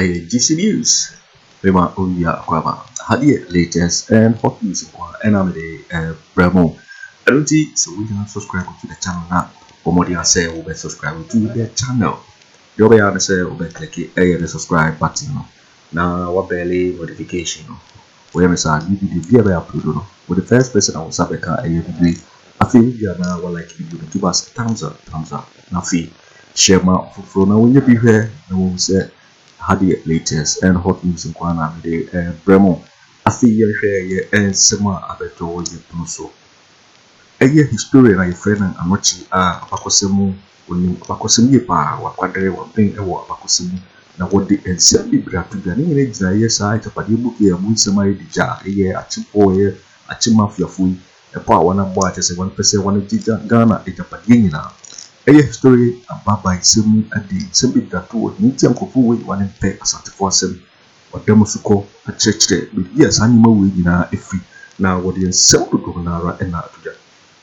GC News. Bawumia Hadie latest and hot news and I'm the Bremo. I don't see so we can subscribe to the channel now. Or more than say we subscribe to the channel. You'll be able to say we click the subscribe button. Now what barely notification. We have a new video upload. With the first person I will subscribe I feel you are now like video give us thumbs up. Now feel share my phone now when you be here and we'll say Hadie latest and hot news in Kwana the Bremo. Afriyie share and Sama abeto ye a historian and friend and anokye abakosemu oni abakosemu ye pa wakwadere wabin ewo abakosemu na wodi ensem bibra to gane nyina gina ye sa Agyapadie book ye mu nsema ye dija ye achipo ye achimafiafui epo a wana bo atese wan pese wan dija Ghana Agyapadie nyina history ababa nsemu adi nsem bibra to ni tiam kofu we wan pe asatefo asem wademusuko achechire bi ya sanima we nyina efi na wodi nsem dodo na ara na atuja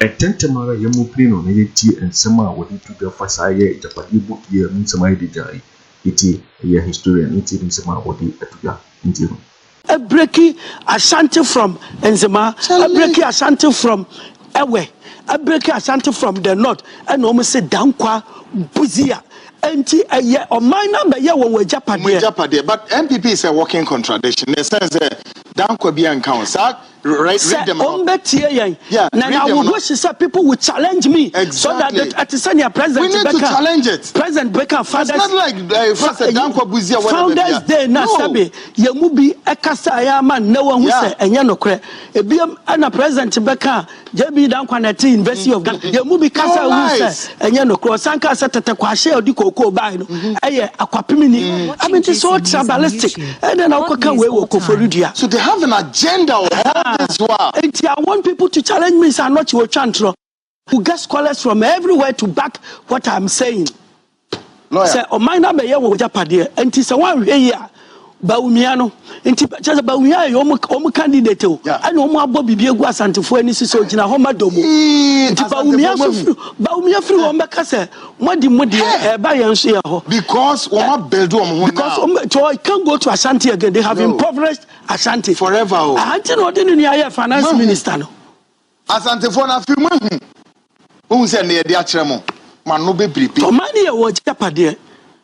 Temara Yamuprino, Nayeti and Sama, what he took the Fasaye, Agyapadie book here, means my dijai. Iti a historian, iti in Sama, what he atuga, intiro. A breaky Ashanti from Enzema, a breaky Ashanti from Ewe, a breaky Ashanti from the north, and almost said Dankwa, Buzia. A year or my number, yeah, when we're Agyapadie. But MPP is a walking contradiction. It says, Dankwa be council. Read them out. Yeah. Now I wish that people would challenge me so that at the senior president we need to challenge it. President Becker founders. It's not like Founders Day na sabe yemubi ekasa ya man na wan hu se enye nokre ebiam ana President Becker JB Dankwa na te University of Ghana yemubi kasa hu se enye nokre sanka se tete kwa share odi koko bai no eye akwapimini I mean it's so tribalistic and then akoka we wo koforudua so they have an agenda of I want people to challenge me, so I'm not your chantro. Who get scholars from everywhere to back what I'm saying. Say, oh, my name is Agyapadie, and it's a one year. Bawumia no, enti just Bawumia yomu candidate o. And omu abobi bi egu asantefo ani so gina homa domo. Enti Bawumia free ombeka se modi e ba yenso ye ho. Because omo build omo because so I can't go to Ashanti again. They have impoverished Ashanti forever. Ashanti no dey ni aye finance minister no. Asantefo na fi mahu. Who say na ye dey akere mo. Man no be bribe. To man ye wo Agyapadie.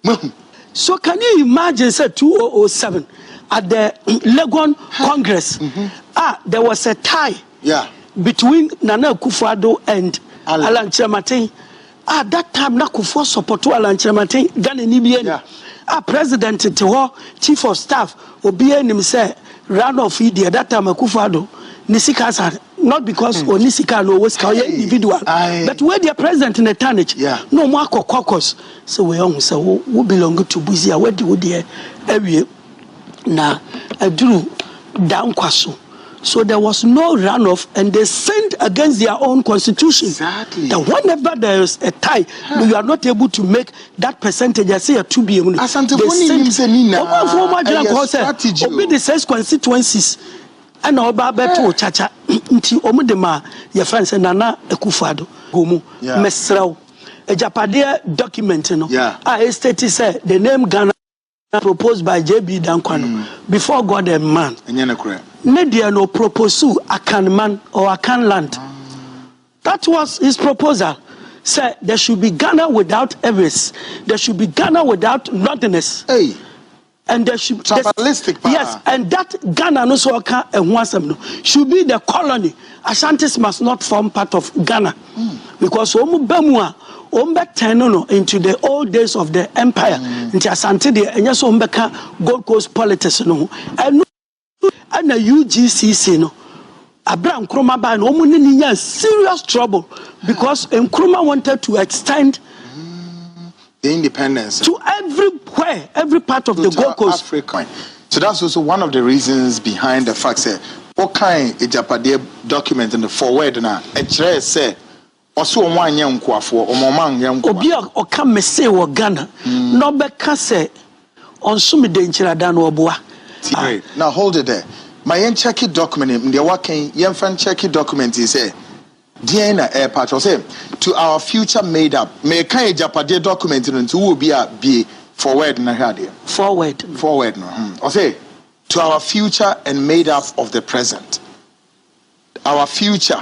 Mahu. So can you imagine, say 2007 at the Legon Congress, there was a tie between Nana Akufo-Addo and Alan Kyeremanteng. At that time, Akufo support to Alan Kyeremanteng, Ghana Nibian. President Teho, Chief of Staff, Okyehene say, run off India. That time Akufo-Addo, Nisika, not because Onisika no was individual, but where the president in the tarnish, no more caucus. So we almost say, who belong to Buzia, where do they area? Now, I drew down Kwasu. So there was no runoff, and they sinned against their own constitution. Exactly. That whenever there is a tie, you are not able to make that percentage. I say a 2 billion. They sent the 6 constituencies. And Oba Beto Chacha nti omudema ya France Nana Akufo-Addo gomu mesrao Agyapadie document no state said the name Ghana proposed by JB Dankwa before God and man Nadia no propose Akan man or Akan land. That was his proposal. Said there should be Ghana without Everest, there should be Ghana without nothingness. And there should yes, and that Ghana no so should be the colony. Ashantis must not form part of Ghana because into the old days of the empire. Into Asante de and yes Gold Coast politics no and the UGCC no. Abraham Nkrumah by no serious trouble because Nkrumah wanted to extend the independence to everywhere, every part of the Gold Coast. Africa. So that's also one of the reasons behind the fact that what kind of Agyapadie document in the forward now a chair say also one young kwafo or momang young obia or come me say or Ghana no beka say on sumi denchira dan oboa. Now hold it there. My check document in the working young fan check document is say Diana airport was say to our future made up. May kind Agyapadie document into will be Forward na hade. Forward. Forward no. I say to our future and made up of the present. Our future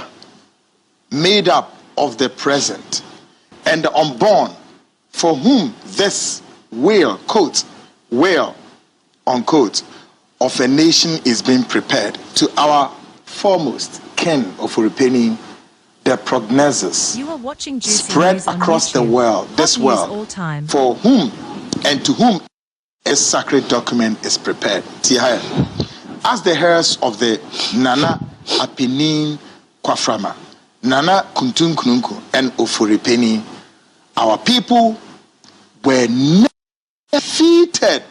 made up of the present, and the unborn, for whom this will, unquote, of a nation is being prepared. To our foremost Ken Ofori Atta, the prognosis you are watching spread across the world, this world, for whom and to whom a sacred document is prepared. As the heirs of the Nana Apenin Kwaframa, Nana Kuntun Kununku, and Ofori Atta, our people were never defeated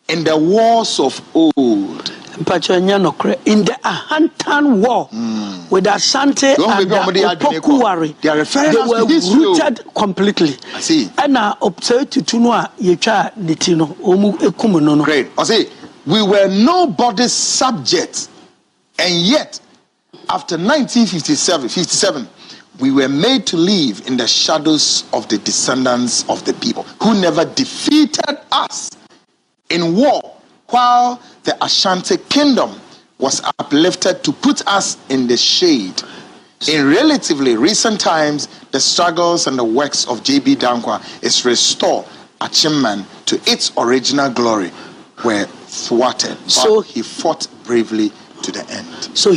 in the wars of old. In the Ahantan War with Asante and Opokuwari, they were rooted completely. I see. And now observed to Tunua Yecha Nitino Omu Ekumunono. Great. I see. We were nobody's subjects, and yet after 1957, we were made to live in the shadows of the descendants of the people who never defeated us in war, while the Ashanti kingdom was uplifted to put us in the shade. In relatively recent times, the struggles and the works of J.B. Dankwa is restored Achimman to its original glory were thwarted, but he fought bravely to the end. So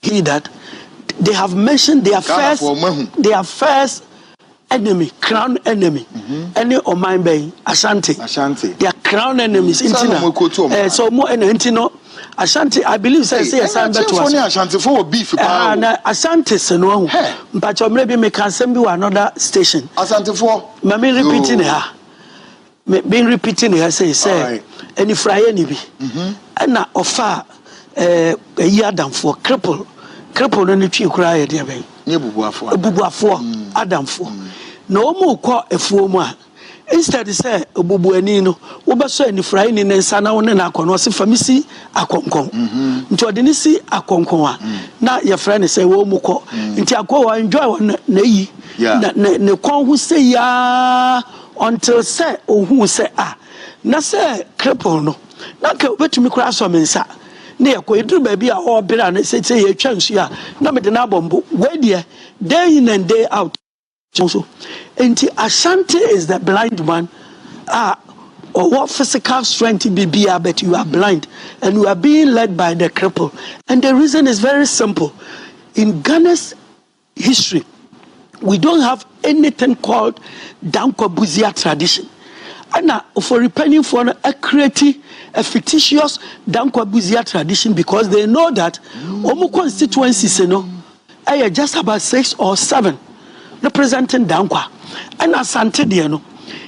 he that they have mentioned their first enemy, crown enemy, any Oman Bay, Ashanti. They are crown enemies. So more Intino, Ashanti, I believe, says Ashanti to us. Ashanti for beef. Ashanti, but you maybe make another station. Ashanti for Mammy repeating her. Being repeating her, say, any fry any be. And now offer a year down for cripple no tree cry, dear baby. Bubuafo Adam for. No more call a former. Instead, say a bubuanino, Ubaso and Friday and Sana on an aconose famisi a concon. Into a denisi a concon. Now your friend say, Womuko, into a go enjoy one nay. No con who say ya until say or who say na say cripple no. Now go to me crash on mensa. Near Quadru baby or better and say a chance ya. No me the nabombo. Where dear, day in and day out. So, and Ashanti is the blind one. Or what physical strength be, but you are blind and you are being led by the cripple. And the reason is very simple. In Ghana's history, we don't have anything called Dankwa Buzia tradition. And for repenting for a creative, a fictitious Dankwa Buzia tradition, because they know that Omu constituencies, are just about 6 or 7 representing Dankwa. And Asante Diano,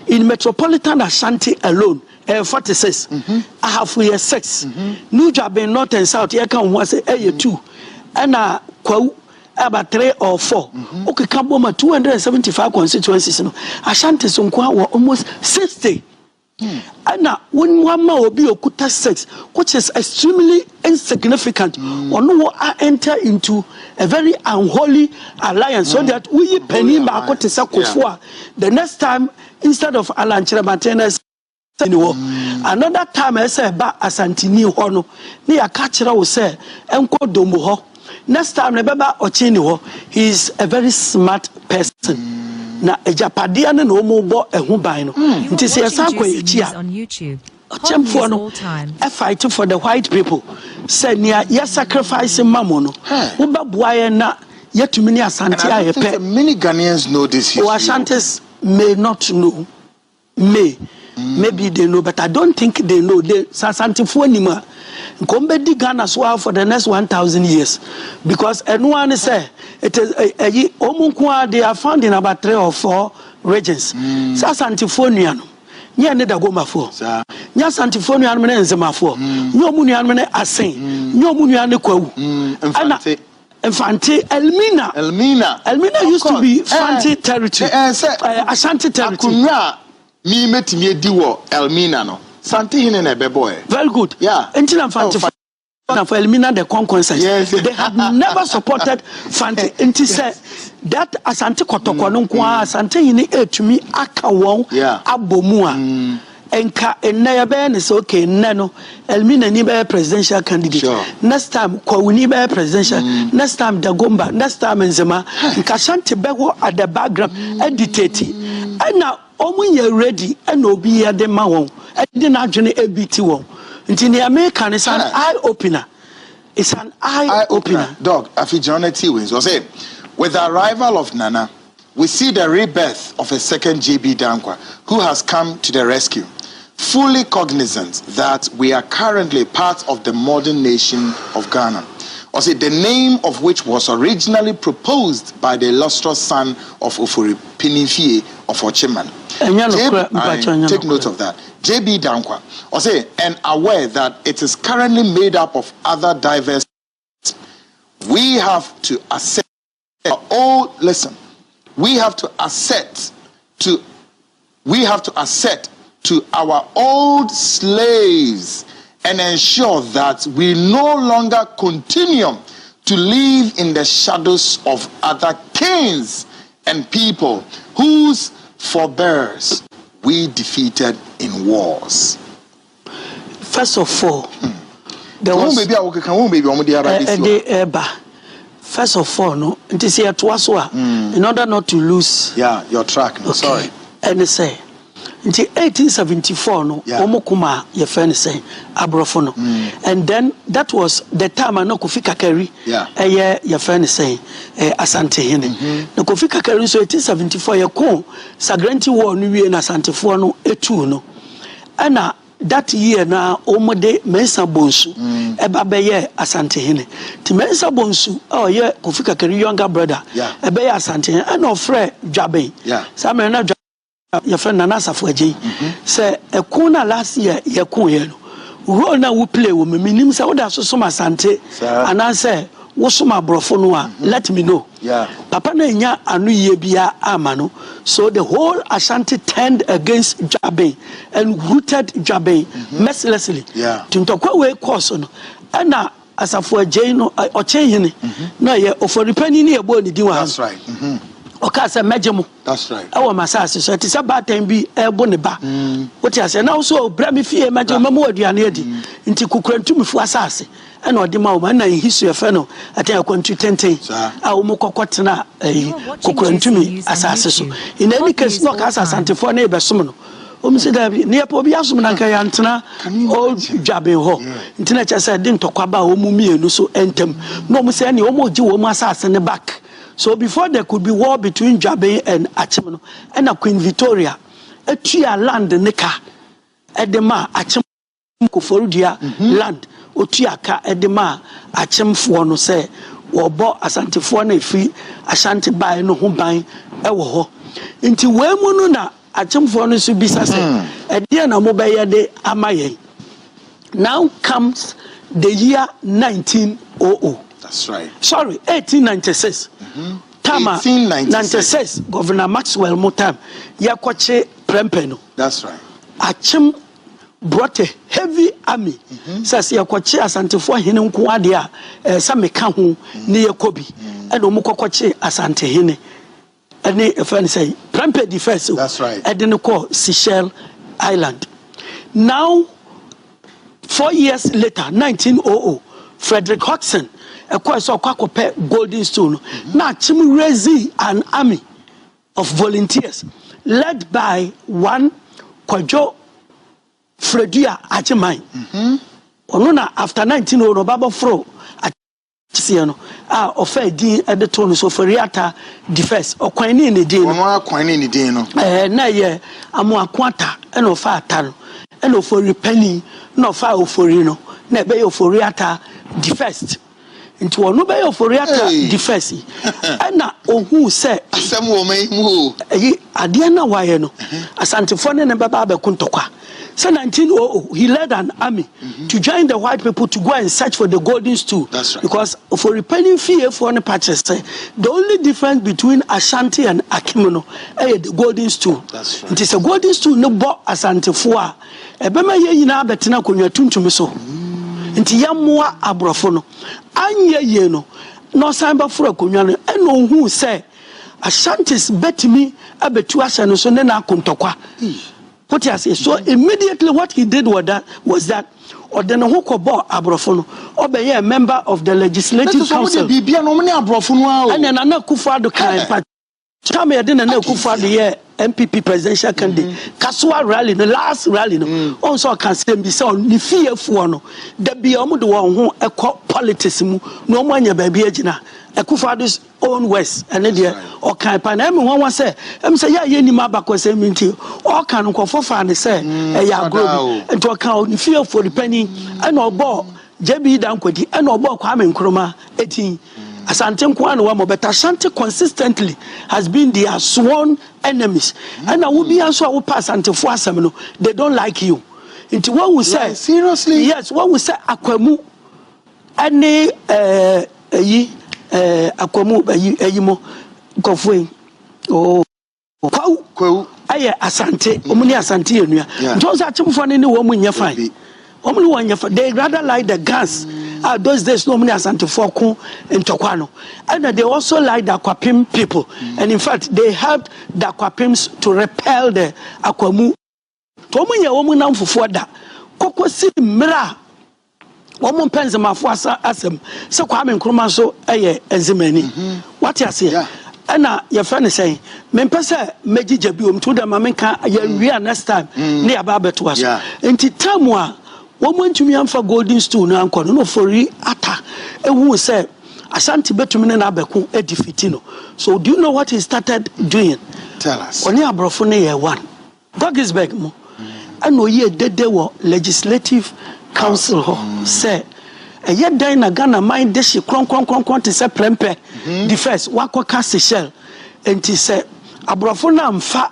in metropolitan Ashanti alone, 46. I have 6. New job in North and South, here can was a 2. And Kwaku about 3 or 4. Okay, Kaboma 275 constituencies. Ashanti Sonkwa were almost 60. And now, when one man will be Okuta 6, which is extremely insignificant, or no enter into a very unholy alliance, so that we penny Akota Sakofua. The next time, instead of Alan Kyeremanteng, another time I say ba Asantini Hono, near Kachira will say, Enko Domuho. Next time, remember Okyenhene, he is a very smart person. Na Agyapadie and no more bo ehubano. It is a sakwe on YouTube. A fight for the white people. Say near yes sacrificing mamono. Uba boy na yet to many Asante. Many Ghanaians know this history. Ashantis may not know. Maybe they know, but I don't think they know. They Asante for anymore. Kombe di Ghana swell for the next 1,000 years, because anyone say it is Omunkwa. They are found in about 3 or 4 regions. Sasantifoniano, nya ne dagoma fo. Nya santifoniano mene nzema fo. Nyo muniano mene asen. Nyo muniano kwawu. Infante Elmina used to be Fanti territory. Ashanti territory. Akunya mi metimi ediwo Elmina no. Santi hine na boy. Very good. Yeah. Until I'm Fanti for Elmina the conquest. Yes. They have never supported Fanti. Until said that Asante Kotoko no kwa Asante hine to me aka won abomua. enka enna be ne so okay nne no Elmina ni be presidential candidate next time Kwawuni be presidential next time Dagomba next time Nzema nka Ashanti be wo at the background editate na omunye ready and obi ya de ma won e na adwene ebiti won nti ne American is an eye opener. It's an eye opener. Dog, Afriyie wins. Was it? With the arrival of Nana, we see the rebirth of a second JB Dankwa who has come to the rescue, fully cognizant that we are currently part of the modern nation of Ghana. Was it the name of which was originally proposed by the illustrious son of Ofori Pinifie of Ocheman. Take note of that. JB Dankwa. Was it and aware that it is currently made up of other diverse. We have to accept. Oh, listen. We have to accept to our old slaves and ensure that we no longer continue to live in the shadows of other kings and people whose forebears we defeated in wars. First of all, there was first of all, no, it is here to us in order not to lose. Yeah, your track. No, okay. Sorry. And say, in 1874, no, Omokuma, your friend say, Abrofono. And then that was the time I know Kofi Kakeri, your friend say, Asantehene. No Kofi Kakeri, so 1874, your con, Sagrenti war, New and Asantefuano, etu, no. And that year na omode Mensa Bonsu ebabeye Asantehene ti Mensa Bonsu oh yeah Kofi Kakeri younger brother ebeye Asantehene and ofre Dwaben Sammy na your friend Nana Safuaje say ekuna last year ye kun ye no role na we play wo minim say oda so some Asante and I say wo soma brofo no a let me know papa na nya anu ye bia amano. So the whole Ashanti turned against Dwaben and rooted Dwaben mercilessly. Tuntokwa we course no. Ana Asafuaje no Okyenhene no ye Ofori pani ni ebo ni diwa. That's right. Okasa mejemo. That's right. Awo masase so it is about time bi ebo ne ba. What you say now so bra me fie mejemo mama aduane adi. Nti kukurantu fu asase. And or the man na history of no at a country tenten a umokotena kukurantumi asase. In any case, no cast Asante for neighbor sumono. Said near Pobiasum and Kayantana old Dwaben ho. Internet said didn't talk about Omumi and so entem. No Musani Omo Ju Masas in the back. So before there could be war between Dwaben and Achimano and a Queen Victoria, a tree land the Nika at the ma Achim Kuforudia land. Otuaka edema achemfo no se wo bo asantefo na efi Ashanti bai no ho ban e wo ho nti wemu no na achemfo no so bisa se ede na mo baye de amaye. Now comes the year 1900. That's right. Sorry, 1896. Tama 1896 Governor Maxwell Motam yakwache prempeno. That's right. Achem brought a heavy army. Says Yakwache Asantefo Hene Nkwade a Sammy Kahu near Kobe and Omukwache Asantehene. And a friend say, Prempe defense. That's right. And then call Seychelles Island. Now, 4 years later, 1900, Frederick Hodgson, a course of Kwaku Golden Stone, now Chim raised an army of volunteers led by one Kojo Kyeremanteng. Onuna after 1900 Baba Fro Siano offer din at the tone so Ofori Atta defense Okyenhene din Okyenhene din no na ye amu akwata and ofa Atta and Ofori penny no fa Ofori no na be Ofori Atta defense into onu be Ofori Atta defense na ohu say asem wo me mu ade na waye no asantefo ne baba be kuntokwa. So 1900, he led an army to join the white people to go and search for the golden stool. That's right. Because for repelling fear for any patches, the only difference between Ashanti and Akimono is the golden stool. That's right. It is a golden stool no bo Asante for. Ebema ye na betina konwa tuntum so. Nti yammoa abrofo no. Anye ye no. No samba for konwa no eno hu say Ashantis betimi abetu ase no so ne na kontokwa. What you say? So immediately what he did was that or then who bought Abrofono or be a member of the legislative council. And then Akufo-Addo can Sammy didn't know Akufo-Addo MPP presidential candidate. Kasua rally, the last rally, no. Also can say be so ni fear for no. There be almost the one who a politics no one ya baby agina. Akufo-Addo's own West and then or can pan one was say yeah any mabako say minti or can go for fan say ya go and to account fear for the penny and no ball JB Dankwadi and no ball Kwame Nkrumah 18 Asante Nkwano wa but Asante consistently has been their sworn enemies and I will be also will pass Asante for asem they don't like you into what we say seriously yes what we say Akwemu any Akwamu ayimo kofwe oh Kweku aye Asante omuni Asante enua ntonso achimfo ne wo mu nya fine omuni wo nya fine they rather like the gas those days no omuni Asante for ko ntokwa and they also like the Akwapim people and in fact they helped the Akwapims to repel the Akwamu to omunya wo mu namfofo da kokosi mra Woman pens my force asem so Kwame Nkrumah so enzimani what you say and your friend is saying men pese meji jabi to the mamenka ya next time near Babet was enti tamwa woman to me am for golden stool no anko no Ofori Atta who say Ashanti betumi na abeku edifitino so do you know what he started doing tell us oni abrofo ne ye one Dogisburg mo and ye dede wo legislative council say a yet die na Ghana mind this kron to say prempe the first wakoka Seychelles and he say abrofo na mfa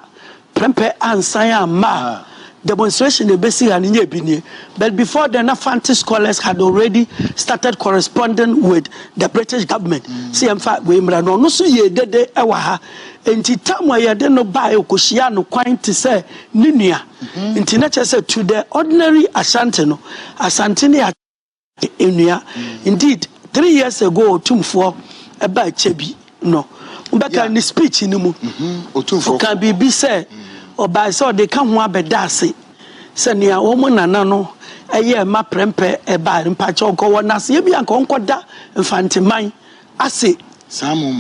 prempe ansan ma demonstration basic and nye but before then Fanti scholars had already started corresponding with the British government see mfa we mra no so ye dede ewa ha enti tamwa ye de no buy okoshia no kwan to say ninua enti na say to the ordinary Ashanti no Asante ne enua indeed 3 years ago tumfo eba chebi no mbeka ni speech ni mu otumfo kan bibi say oba say they kan ho abedase say nia wo mu nana no eye ma prempe eba mpacha okowo na se bia nko nkoda mfanteman ase Sammy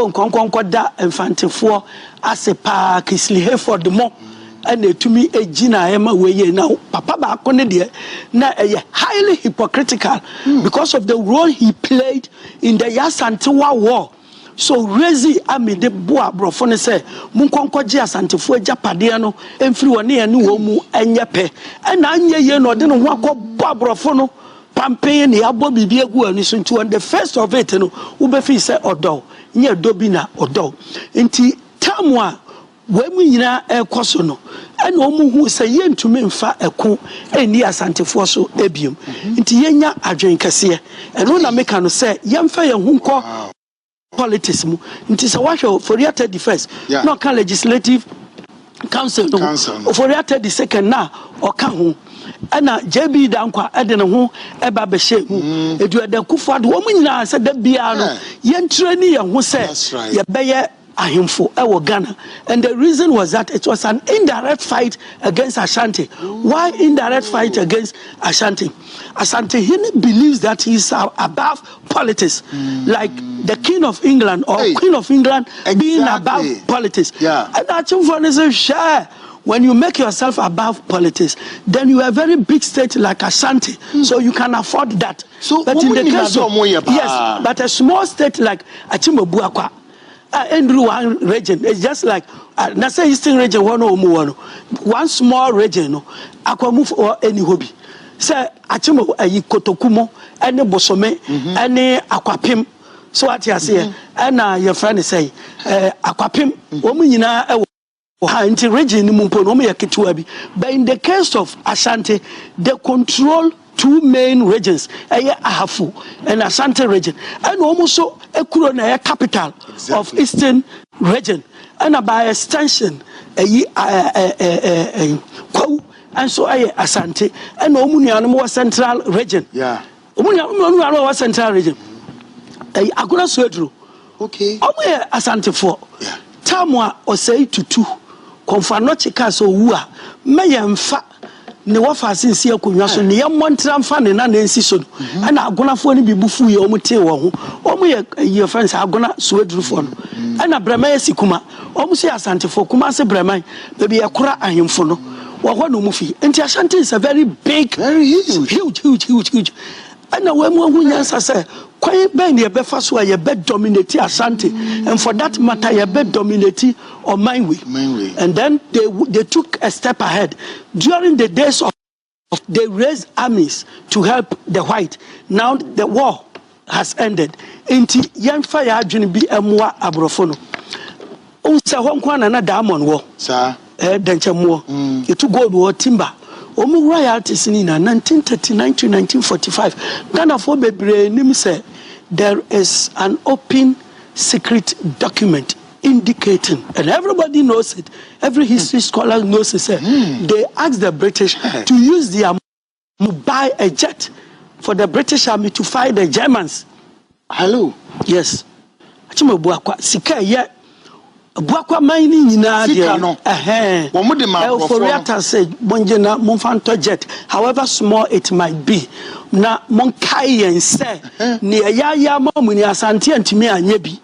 nkonkonko da mfantefo ase pa Kisli Hayford mo and etumi ejina ema weye na papa ba akone de na highly hypocritical because of the role he played in the Yasantewa war so rezi amide boa brofo ne say munkonko je Asantefo Agyapade no emfiri woni ene wo mu enyepe na anyeye no de no ho akobbo brofo no campaign ni abo bibi egu ani so nti on the first of it no wo be fi say odo nye dobi na odo nti tamwa we mu nyina ekoso no ene omu hu say yentumi mfa eko eni Asantefo so ebiem nti yenya adwen kase eno na meka no say yemfa ye hu nko politics mu nti say wahwe for Atta the first no can legislative council no for Atta the second na oka hu ana JB Dankwa edene ho eba be hye hu edu eda Akufo-Addo wo munyina se da bia no yentre ni ye ho se ye beye ahemfo ewo Ghana and the reason was that it was an indirect fight against Ashanti. Why indirect fight against Ashanti? Okyenhene believes that he is above politics like the King of England or Queen of England being above politics and Achimfo is share. When you make yourself above politics, then you are a very big state like Ashanti, so you can afford that. So, but in the case of yes, but a small state like Achimbo-Buakwa, Andrew one region, it's just like Nasa Eastern region one small region, Akwamu or any hobby. Say Achimbo Kotokumo, any Bosome, any Akwapim. So what you say, and your friend say Akwapim, woman but in the case of Ashanti, they control two main regions, Ahafu and Ashanti region, and almost so a capital of Eastern region, and by extension, and so Ashanti, and Omunia central region. Yeah, Omunia central region. I could not okay. Ashanti for Tamwa or say to two. Konfanochi kaso uwa meyemfa ne wafa sinsi akonwa so ne yemmontra mfa ne na nansi so ana agonafo ni bibufu ye omute wo ho omu ye friends agona suwedrufo no ana brama yasikuma omu se asantefo kuma se brama baby yakora ahemfo no wo ho no mu fi enti Ashanti is a very big, very huge ana we mu ahunya sase kwai ben ye be fa so ye be dominate Ashanti and for that matter ye be dominate or mainway. And then they took a step ahead during the days of they raised armies to help the white. Now the war has ended. Inti Gyamfi ya adwene bi emwa abrofono unse ho nkwana na diamond wo sir denchemo etu gold wo timber omu royalties ni na 1939 to 1945 Ghana for bebre nim say there is an open secret document indicating, and everybody knows it, every history scholar knows it, they asked the British to use their to buy a jet for the British army to fight the Germans. Hello? Yes. Achimo Boakye sika ye Boakye mining nyina de Ofori Atta said monjena monfanto jet, however small it might be. Na monkai yen say ne ya mamuni Asante antimi anye bi.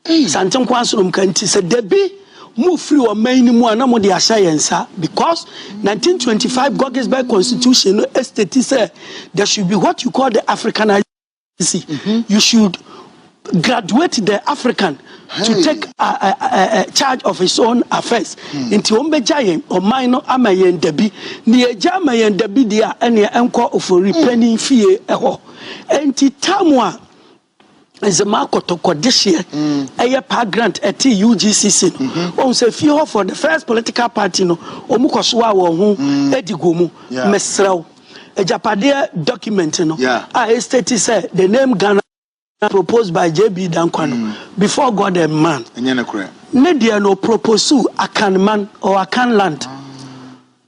Santen kwansum kanti said debi move free or main mu anamo de ashayensa because 1925 Gettysburg Constitution estate said there should be what you call the Africanization. You should graduate the African to take charge of his own affairs. Inti ombejayen or minor amayen debi ni ejamayen debi dia ene enko ofori penny fie eho enti tamwa is a Akoto this year, a par grant at UGCC. On say few for the first political party, no, Omukoswa or Edigumu, Mesrao, Agyapadie document, no, I stated said the name Ghana proposed by JB Dankwano before God and man. Nedia no proposal Akan man or Akan land.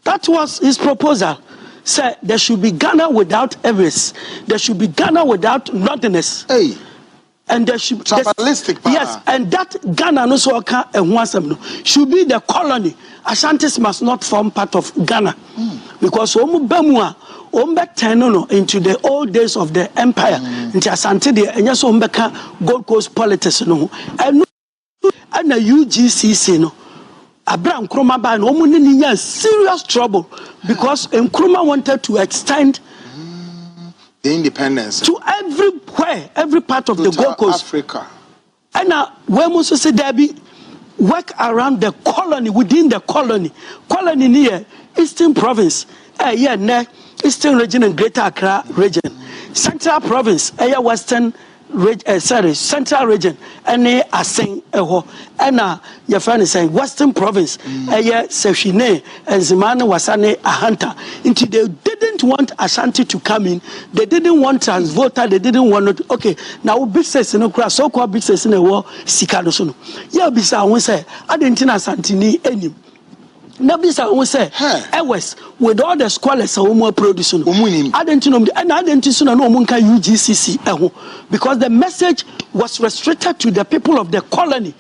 That was his proposal. Said there should be Ghana without Everest, there should be Ghana without northerners. And there should yes, and that Ghana no so should be the colony. Ashantis must not form part of Ghana because Omubemua Ombetenono into the old days of the empire into Asante de and yes Ombeka Gold Coast politics no and a UGCC no Abraham Nkrumah ba no omunini serious trouble because Nkrumah wanted to extend the independence to everywhere, every part of the Gold Coast, Africa. And now, when we say there be work around the colony, within the colony, near Eastern Province, Eastern Region and Greater Accra Region, Central Province, Western Central Region, and Aseng and your friend is saying Western Province, Seshine and Zimane Wasane Ahanta. Into they didn't want Ashanti to come in, they didn't want Transvolta, they didn't want okay. Now business in a so called business in a war, Sikadosono. Yeah, Bisa won't say, I didn't Ashanti ni any. Nabisa won't say, West with all the scholars are more producing. I didn't know, and I didn't know no Munka UGCC because the message was restricted to the people of the colony.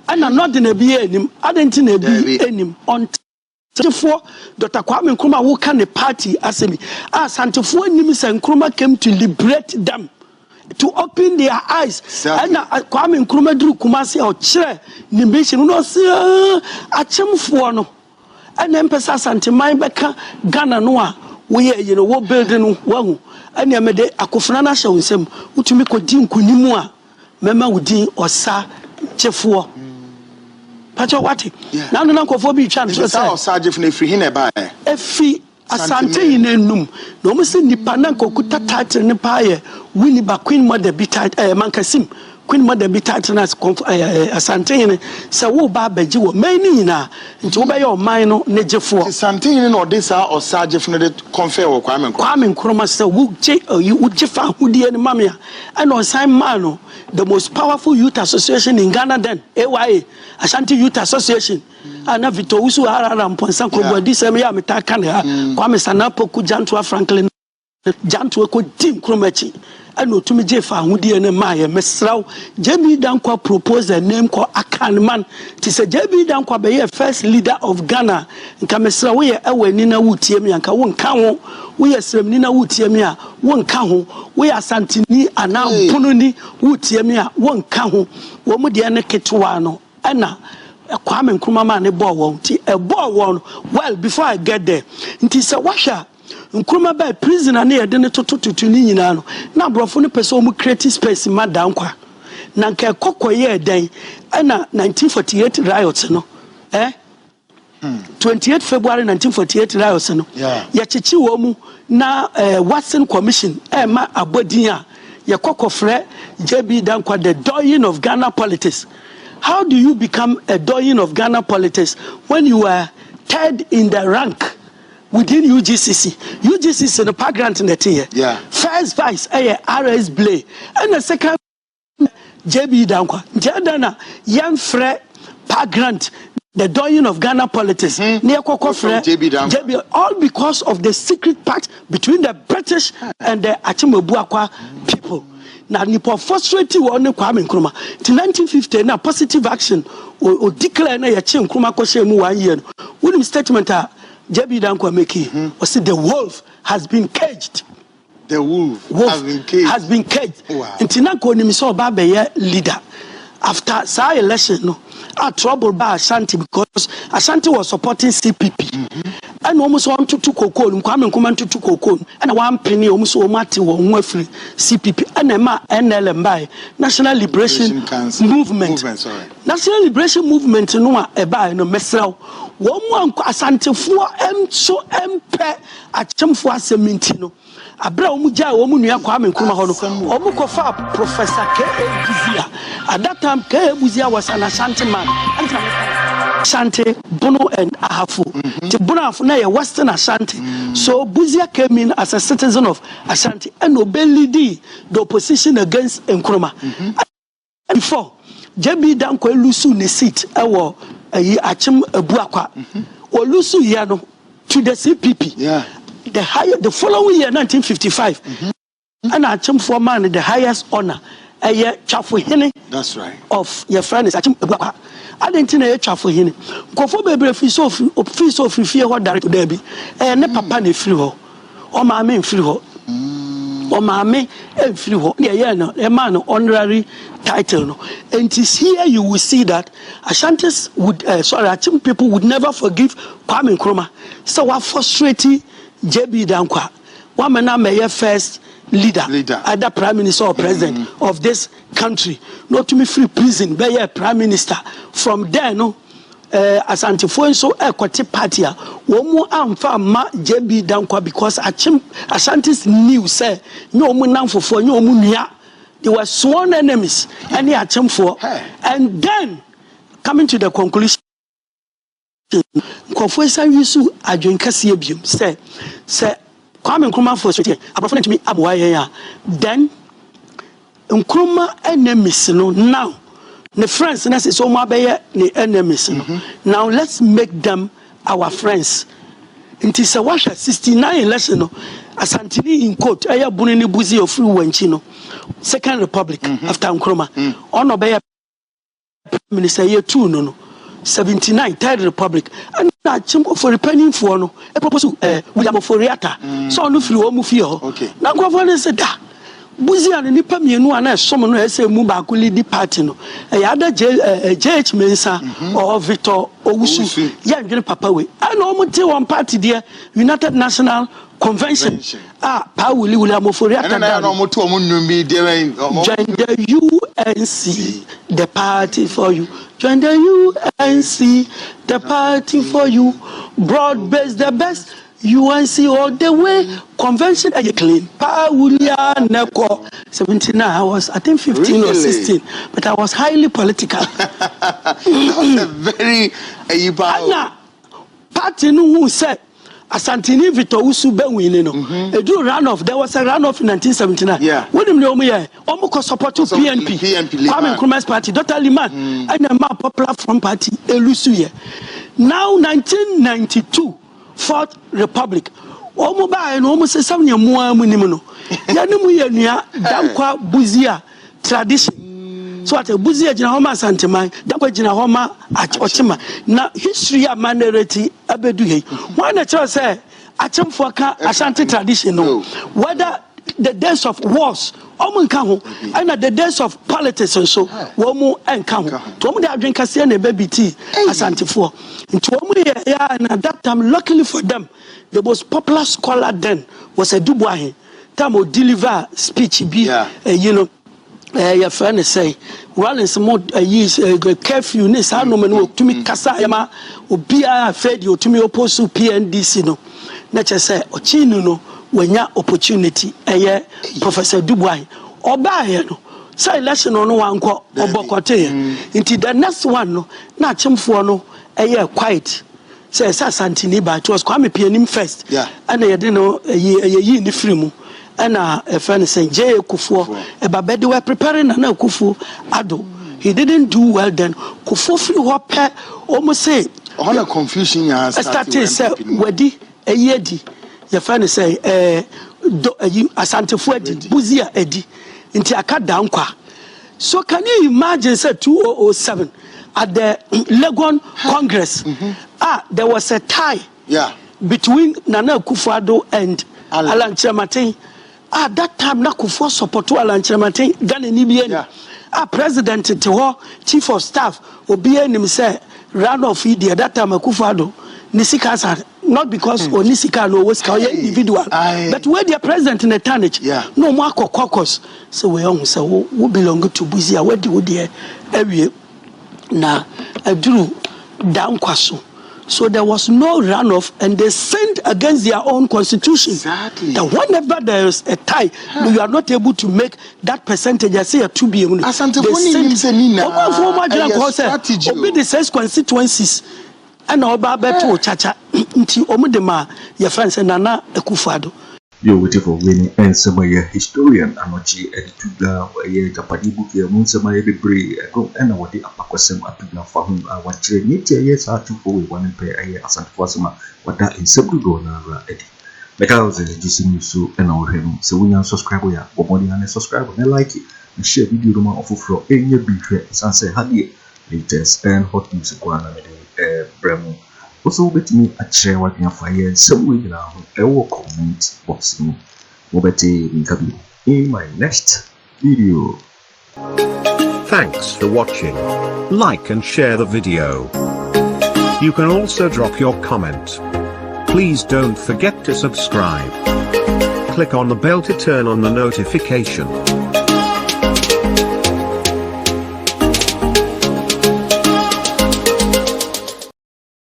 And I'm not in a be any, I didn't know any on for Dr. Kwame Nkrumah who can a party as me. As Santofo Nimis and Nkrumah came to liberate them, to open their eyes. And Kwame Nkrumah drew Kumasi or Chere, Nimbation, no, sir, a chum for no. And Empress Santi Maibeka, Ghana Noa, we you know, what building one. And Yamede Akufo-Addo shows him, Utumiko Dim Kunimua, Mema Udin or Sa Chefua. Pachawati. Now the Akufo-Addo chance to say, Sergeant Afriyie by Efi Asante in a num. No Mr. Nipanako Kuta title Nipaye, Winnie ba Queen Mother be tight, Mankasim. Queen Mother be tightened as Asante, so Babaji were many na into obey your minor Nejefo. Santini or this or Sergeant confer or Kwame Nkrumah said, you would Jefa Hudi and Mamia. And on Simon Mano, the most powerful youth association in Ghana then, AYA, Ashanti Youth Association. And Vito Owusu Araram Ponsanko, this Emia Metakana, Kwame Sanapo Kujantua Franklin. janto ko dim kromachi and to me jefa hudi and my mesraw JB Dankwa proposed a name called Akanman. Tis a JB Dankwa be first leader of Ghana. And Kamesra we are Nina Wutiemi and Kawon Kawo. We are Sremnina Wutiemia, one Kaho. We are Santini and now Pununi Wutiemia, one Kaho. Womudiana Ketuano. Anna. A Kwame Nkrumah ne ball a ball one. Well, before I get there, it is a washer. Nkrumah by prisoner near the to Ninano. Now, brofone person who create space in Madankwa. Nanka Koko ye day, and 1948 riots, no? 28 February 1948 riots, no? Yachichi womu na Watson Commission, Ma Abodia, Yakoko Fre, JB Dankwa, the doyen of Ghana politics. How do you become a doyen of Ghana politics when you are third in the rank within UGCC? UGCC in the park grant in the tier. Yeah. First vice, RS Blay. And the second, JB Dankwa. Jadana, young Fre, park grant, the doyen of Ghana politics. Near Koko Fre, JB, all because of the secret pact between the British and the Achimwebuakwa people. Now, Nipo frustrated one Kwame Nkrumah. In 1950, now positive action or declare na yachi Nkrumah koshe mu 1 year. When the statement JB Dankwa make was the wolf has been caged. The wolf has been caged. Wow. Intinako ni miso ba be leader. After sa election, no, trouble by Ashanti because Ashanti was supporting CPP. And almost one to Koko, Kwame Nkrumah to Koko, and 1 penny almost Omati or free CPP, and NLMI, National Liberation Movement. National Liberation Movement, no, a buy no mesrel. 1 Asante for so MP at Chamfua Semintino. Abra Omuja, Omunia Kwame Nkrumah, Omukofa, Professor K.A. At that time, K.A. Buzia was an Ashanti man. Ashanti, Bono and Ahafu. The Bono Afuna, Western Ashanti. So Buzia came in as a citizen of Ashanti and obeyed the opposition against Nkrumah. Before, JB Dankwa Owusu ne seat, Achim Buakwa, Owusu Yano to the CPP. Yeah. The following year, 1955, and Achim for man the highest honor. Kyeremanteng. That's right. Of your friend is Achim Buakwa. I didn't know Kyeremanteng. Kofo bebe free so free what direct debi. Ne papa ne free ho. O mama free ho. O mama free ho. Yeah no. A man honorary title no. And it is here you will see that Ashantis would Achim people would never forgive Kwame Nkrumah. So what frustrating JB Dankwa. One man may first leader, either prime minister or president of this country. Not to me free prison, be a prime minister. From there, no, Asante Fuenso Equity Party, one more amfa ma JB Dankwa because Ashantis knew say no munam for no munia. They were sworn enemies, and they Achim for. And then coming to the conclusion. Confessor Owusu Adjoinkasiye biom say Kwame Nkrumah for so abafo ntimi aboaye ya then Nkrumah enemies no now the friends na say so mo abeye the enemies no now let's make them our friends. Nti se washa 69 election no Asantini in court eya bunu ni buzi ofri wanchi no Second Republic after Nkrumah ono be minister year 2 no 79 Third Republic and Ken Ofori penning for no a proposal Gyamfi Ofori Atta so no free omu fie ho na governor said da buzi an nipa mienu ana som no ese mu ba ko lead party no e ada JH Mensa or Victor Owusu ya ndwene papa we and omu te one party there United National Convention pa Gyamfi Ofori Atta na omu to omu numi there join the UNC the party for you. Join the UNC, the party for you. Broad base, the best. UNC all the way. Convention, clean. Paulia Neko. 79. I was, I think, 15 or 16. But I was highly political. That was a very... Party who said, Asantini Victor Owusu be winning no. Do runoff. There was a runoff in 1979. Yeah. When him know me almost support to PNP. Kwame Nkrumah's party. Dr. Liman and a more popular Front Party Owusu. Now 1992 Fourth Republic. omo ba no omo se sam nya mu amunim no ya ne mu ye nua dakwa buzia tradition so at buzia gina homa santeman dakwa gina homa ochima na history a manerati abedu he why na tell say achemfo ka Ashanti tradition no whether the days of wars omo nka ho and the days of politics and so womu enka ho to omo dey adwen kase na babiti Asantefo into omo ya and at that time luckily for them the most popular scholar then was a Dubois time o deliver speech be you know your friend say Rollins more use curfew ni sa no me to me kasa yama obi a fed you to me oppose PNDC no na che say ochinu no wanya opportunity Professor Dubois oba here no say election no wanko obokote nti the next one no na chimfo no quiet say Santini ba it was Kwame Pianim first and ye no ye ni free mu and a friend saying J Akufo Ebabede were preparing an Akufo-Addo. He didn't do well then. Kufo free hope almost say all the confusion started say wedi a yedi. Your friend say Asantefo edi buzia edi inti aka dankwa. So can you imagine say 2007 at the Legon Congress there was a tie between Nana Akufo-Addo and Alan Kyeremanteng. At that time, na Akufo support to Alan Kyeremanteng Ghana ni bien. President to chief of staff obi enim say run of India that time Akufo-Addo nisika not because o nisika no was ka individual but where the president in the tarnish no more caucus so we on say we belong to Buzia where the there ewie na aduru down kwaso. So there was no runoff, and they sinned against their own constitution. Exactly. That whenever there is a tie, you are not able to make that percentage. I say a 2 billion. They sinned. The 6 constituencies, and Oba Beto Chacha, until Omudema, your friends and Nana Akufo-Addo. You're waiting for winning and some historian anokye editubla Agyapadie book here mun some bebre and what the apakwasem atubla fa hu awachire ni tie yes atufo we one pe Asantefo asema wada insebrugo na ra edi because jisim so and awrenu so when you subscribe ya bomodi na subscribe and like it and share video ma ofofro enye bitwe sanse hadie latest and hot news kwa na bremo also betimi a share what you fire some way now comment box me in my next video. Thanks for watching. Like and share the video. You can also drop your comment. Please don't forget to subscribe. Click on the bell to turn on the notification.